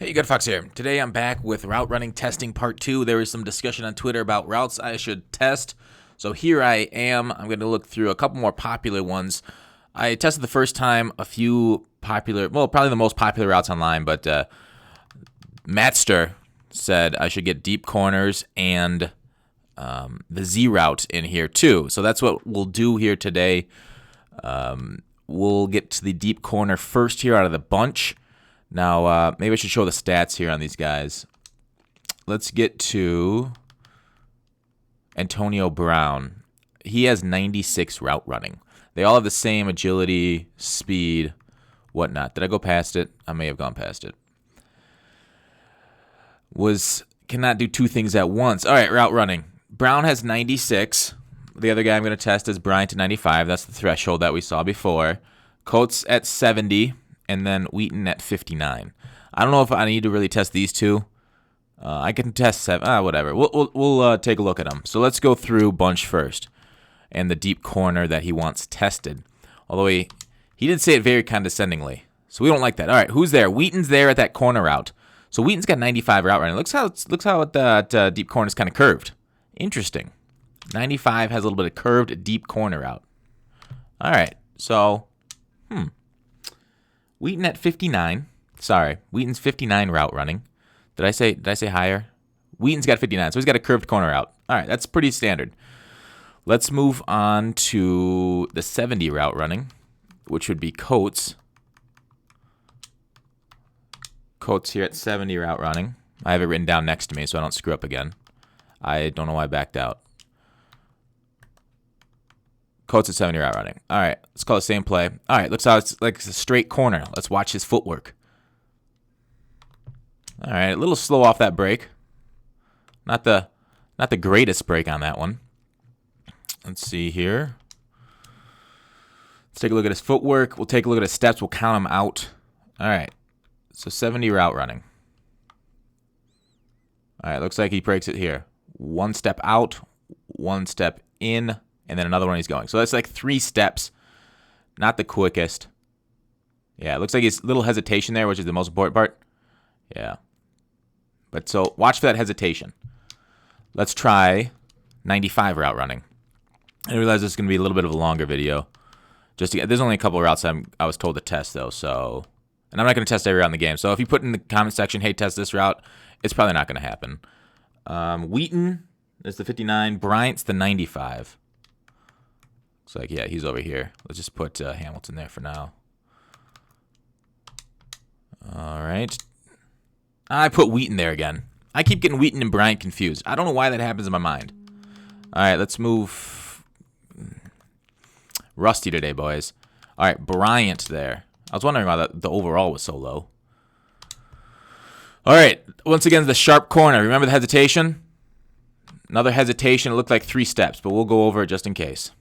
Hey, Good Fox here. Today I'm back with route running testing part 2. There was some discussion on Twitter about routes I should test. So here I am. I'm going to look through a couple more popular ones. I tested the first time a few popular, well, probably the most popular routes online, but Matster said I should get deep corners and the Z route in here too. So that's what we'll do here today. We'll get to the deep corner first here out of the bunch. Now, maybe I should show the stats here on these guys. Let's get to Antonio Brown. He has 96 route running. They all have the same agility, speed, whatnot. Did I go past it? I may have gone past it. Cannot do two things at once. All right, route running. Brown has 96. The other guy I'm going to test is Bryant at 95. That's the threshold that we saw before. Coates at 70. And then Wheaton at 59. I don't know if I need to really test these two. I can test 7. Whatever. We'll take a look at them. So let's go through Bunch first, and the deep corner that he wants tested. Although he did say it very condescendingly, so we don't like that. All right, who's there? Wheaton's there at that corner route. So Wheaton's got 95 route running. Looks how that deep corner is kind of curved. Interesting. 95 has a little bit of curved deep corner route. All right. So Wheaton at 59. Sorry, Wheaton's 59 route running. Did I say higher? Wheaton's got 59, so he's got a curved corner route. All right, that's pretty standard. Let's move on to the 70 route running, which would be Coates. Coates here at 70 route running. I have it written down next to me so I don't screw up again. I don't know why I backed out. Coates at 70 route running. All right, let's call the same play. All right, looks how it's like it's a straight corner. Let's watch his footwork. All right, a little slow off that break. Not the greatest break on that one. Let's see here. Let's take a look at his footwork. We'll take a look at his steps. We'll count them out. All right, so 70 route running. All right, looks like he breaks it here. One step out, one step in, and then another one he's going. So that's like 3 steps. Not the quickest. Yeah, it looks like he's a little hesitation there, which is the most important part. Yeah. But so watch for that hesitation. Let's try 95 route running. I realize this is going to be a little bit of a longer video. There's only a couple of routes I was told to test, though. So, and I'm not going to test every route in the game. So if you put in the comment section, hey, test this route, it's probably not going to happen. Wheaton is the 59. Bryant's the 95. Looks like, yeah, he's over here. Let's just put Hamilton there for now. All right. I put Wheaton there again. I keep getting Wheaton and Bryant confused. I don't know why that happens in my mind. All right, let's move. Rusty today, boys. All right, Bryant there. I was wondering why the overall was so low. All right, once again, the sharp corner. Remember the hesitation? Another hesitation. It looked like 3 steps, but we'll go over it just in case.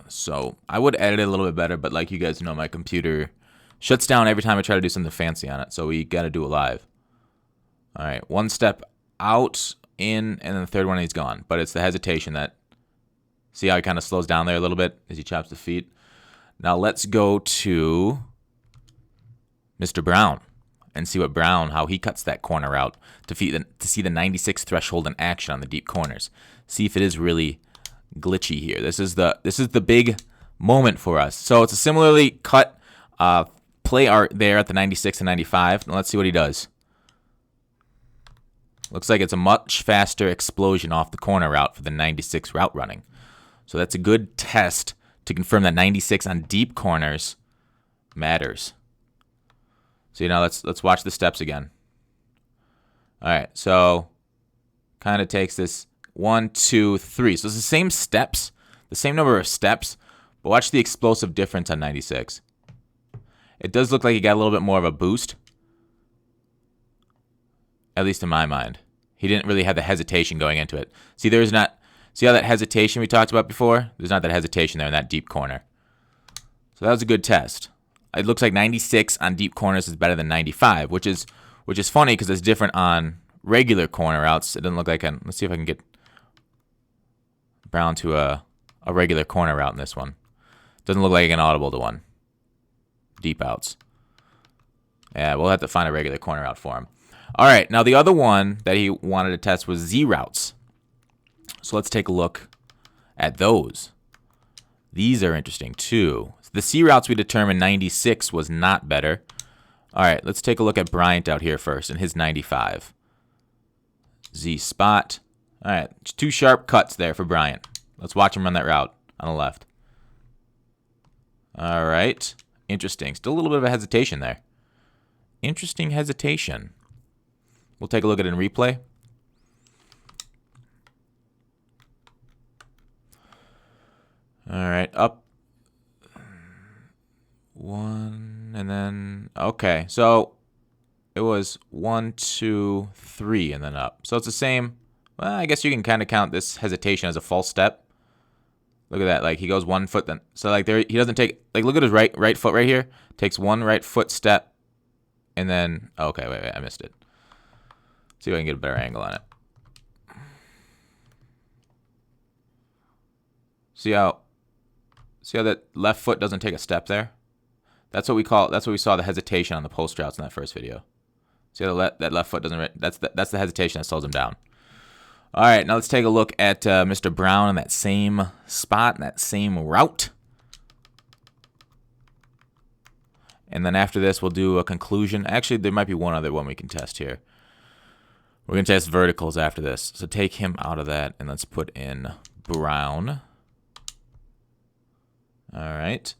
So I would edit it a little bit better, but like you guys know, my computer shuts down every time I try to do something fancy on it, so we got to do it live. All right, 1 step out, in, and then the third one he's gone. But it's the hesitation that, see how he kind of slows down there a little bit as he chops the feet? Now let's go to Mr. Brown and see how he cuts that corner out to see the 96 threshold in action on the deep corners. See if it is really glitchy here. This is the big moment for us. So it's a similarly cut play art there at the 96 and 95. Now let's see what he does. Looks like it's a much faster explosion off the corner route for the 96 route running. So that's a good test to confirm that 96 on deep corners matters. So now let's watch the steps again. All right, so kind of takes this 1, 2, 3. So it's the same steps, the same number of steps, but watch the explosive difference on 96. It does look like he got a little bit more of a boost, at least in my mind. He didn't really have the hesitation going into it. See how that hesitation we talked about before? There's not that hesitation there in that deep corner. So that was a good test. It looks like 96 on deep corners is better than 95, which is funny because it's different on regular corner routes. It doesn't look like let's see if I can get Brown to a regular corner route in this one. Doesn't look like an audible to one. Deep outs. Yeah, we'll have to find a regular corner route for him. All right, now the other one that he wanted to test was Z routes. So let's take a look at those. These are interesting too. The C routes we determined 96 was not better. All right, let's take a look at Bryant out here first and his 95. Z spot. All right, 2 sharp cuts there for Bryant. Let's watch him run that route on the left. All right, interesting. Still a little bit of a hesitation there. Interesting hesitation. We'll take a look at it in replay. All right, up 1, and then, okay. So it was 1, 2, 3, and then up. So it's the same. Well, I guess you can kind of count this hesitation as a false step. Look at that. Like, he goes 1 foot then. So, like, there, he doesn't take, like, look at his right foot right here. Takes 1 right foot step, and then, okay, wait, I missed it. See if I can get a better angle on it. See how that left foot doesn't take a step there? That's what we saw the hesitation on the post routes in that first video. See how that left foot doesn't, that's the hesitation that slows him down. All right, now let's take a look at Mr. Brown in that same spot, in that same route. And then after this, we'll do a conclusion. Actually, there might be one other one we can test here. We're going to test verticals after this. So take him out of that, and let's put in Brown. All right.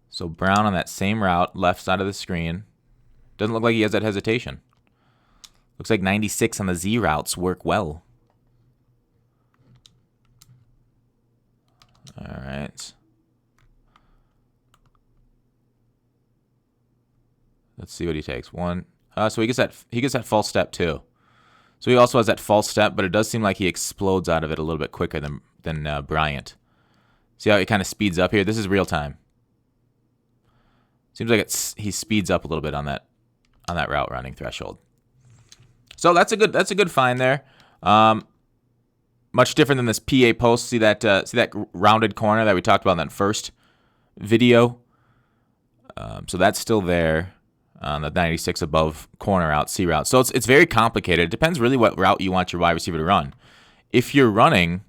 So Brown on that same route, left side of the screen. Doesn't look like he has that hesitation. Looks like 96 on the Z routes work well. All right. Let's see what he takes. 1. So he gets that false step too. So he also has that false step, but it does seem like he explodes out of it a little bit quicker than Bryant. See how it kind of speeds up here? This is real time. Seems like he speeds up a little bit on that route running threshold. So that's a good find there. Much different than this PA post. See that rounded corner that we talked about in that first video. So that's still there. The 96 above corner route, C route. So it's very complicated. It depends really what route you want your wide receiver to run. If you're running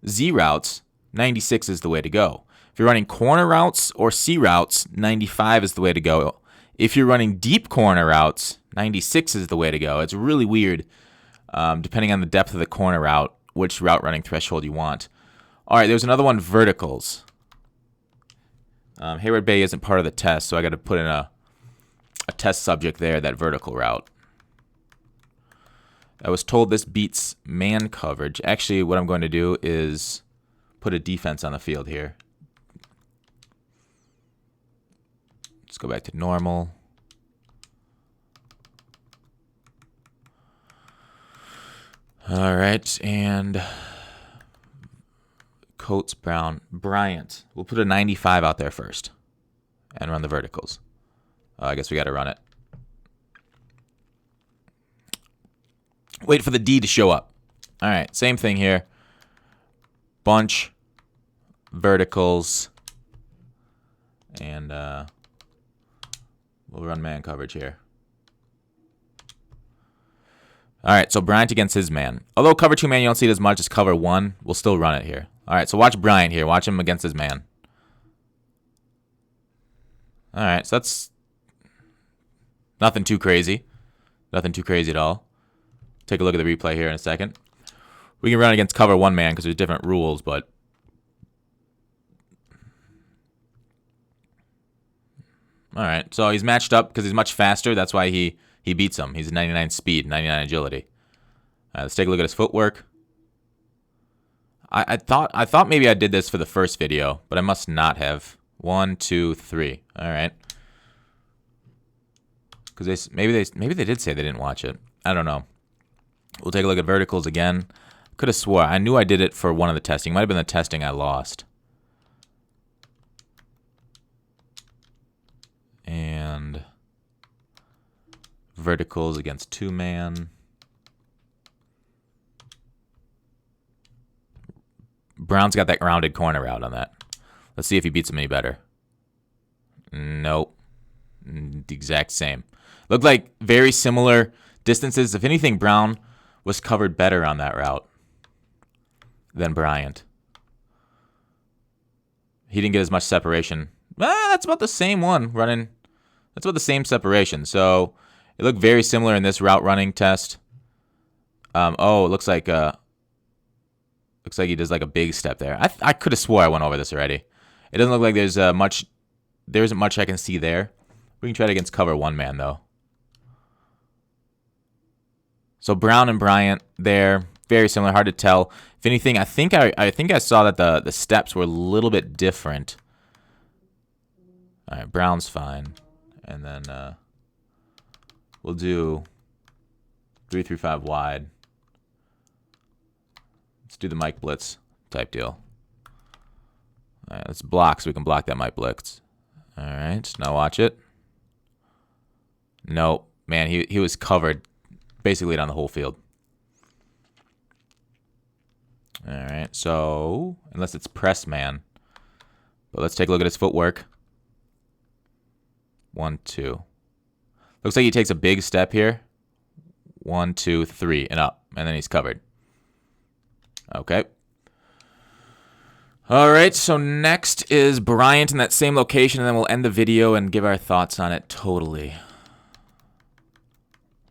Z routes, 96 is the way to go. If you're running corner routes or C routes, 95 is the way to go. If you're running deep corner routes, 96 is the way to go. It's really weird, depending on the depth of the corner route, which route running threshold you want. All right, there's another one, verticals. Hayward Bay isn't part of the test, so I got to put in a test subject there, that vertical route. I was told this beats man coverage. Actually, what I'm going to do is put a defense on the field here. Let's go back to normal. All right, and Coates, Brown, Bryant. We'll put a 95 out there first and run the verticals. I guess we got to run it. Wait for the D to show up. All right, same thing here. Bunch, verticals, and we'll run man coverage here. All right, so Bryant against his man. Although cover 2 man, you don't see it as much as cover 1. We'll still run it here. All right, so watch Bryant here. Watch him against his man. All right, so that's nothing too crazy. Nothing too crazy at all. Take a look at the replay here in a second. We can run against cover 1 man because there's different rules, but all right, so he's matched up because he's much faster. That's why he beats him. He's 99 speed, 99 agility. Let's take a look at his footwork. I thought maybe I did this for the first video, but I must not have. 1, 2, 3. All right. Because maybe they did say they didn't watch it. I don't know. We'll take a look at verticals again. Could have swore. I knew I did it for one of the testing. Might have been the testing I lost. And verticals against 2 man. Brown's got that rounded corner route on that. Let's see if he beats him any better. Nope. The exact same. Looked like very similar distances. If anything, Brown was covered better on that route than Bryant. He didn't get as much separation. That's about the same one running. That's about the same separation. So it looked very similar in this route running test. It looks like he does like a big step there. I could have swore I went over this already. It doesn't look like there's much. There isn't much I can see there. We can try it against cover one man though. So Brown and Bryant there, very similar. Hard to tell. If anything, I think I saw that the steps were a little bit different. All right, Brown's fine, and then we'll do 3-5 wide. Let's do the Mike Blitz type deal. All right, let's block so we can block that Mike Blitz. All right, now watch it. Nope, man, he was covered basically down the whole field. All right, so unless it's press man, but let's take a look at his footwork. 1, 2. Looks like he takes a big step here. 1, 2, 3, and up, and then he's covered. Okay. All right, so next is Bryant in that same location, and then we'll end the video and give our thoughts on it totally.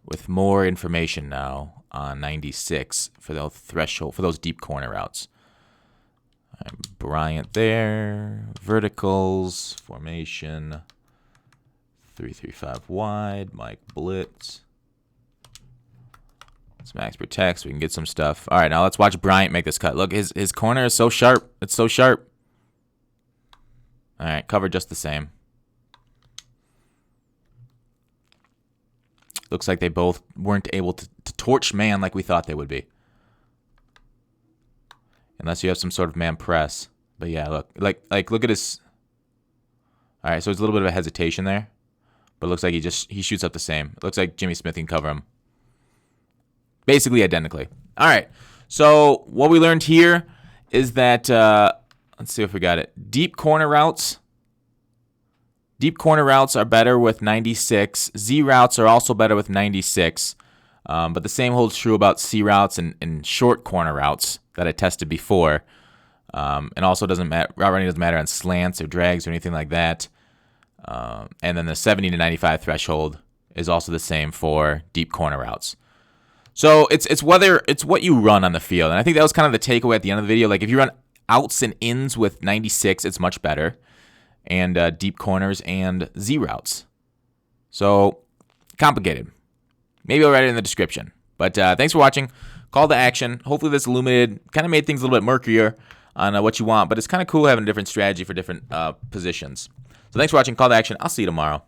With more information now on 96 for the threshold, for those deep corner routes. All right, Bryant there. Verticals, formation. 3-5 wide, Mike Blitz. Let's max protect so we can get some stuff. All right, now let's watch Bryant make this cut. Look, his corner is so sharp. It's so sharp. All right, covered just the same. Looks like they both weren't able to torch man like we thought they would be. Unless you have some sort of man press. But yeah, look. Like look at his. All right, so there's a little bit of a hesitation there. But it looks like he shoots up the same. It looks like Jimmy Smith can cover him. Basically identically. All right. So what we learned here is that, let's see if we got it. Deep corner routes are better with 96. Z routes are also better with 96. But the same holds true about C routes and short corner routes that I tested before. And also doesn't matter. Route running doesn't matter on slants or drags or anything like that. And then the 70 to 95 threshold is also the same for deep corner routes. So it's what you run on the field. And I think that was kind of the takeaway at the end of the video. Like if you run outs and ins with 96, it's much better. And deep corners and Z routes. So complicated. Maybe I'll write it in the description. But thanks for watching. Call to action. Hopefully this illuminated, kind of made things a little bit murkier on what you want. But it's kind of cool having a different strategy for different positions. So thanks for watching. Call to action. I'll see you tomorrow.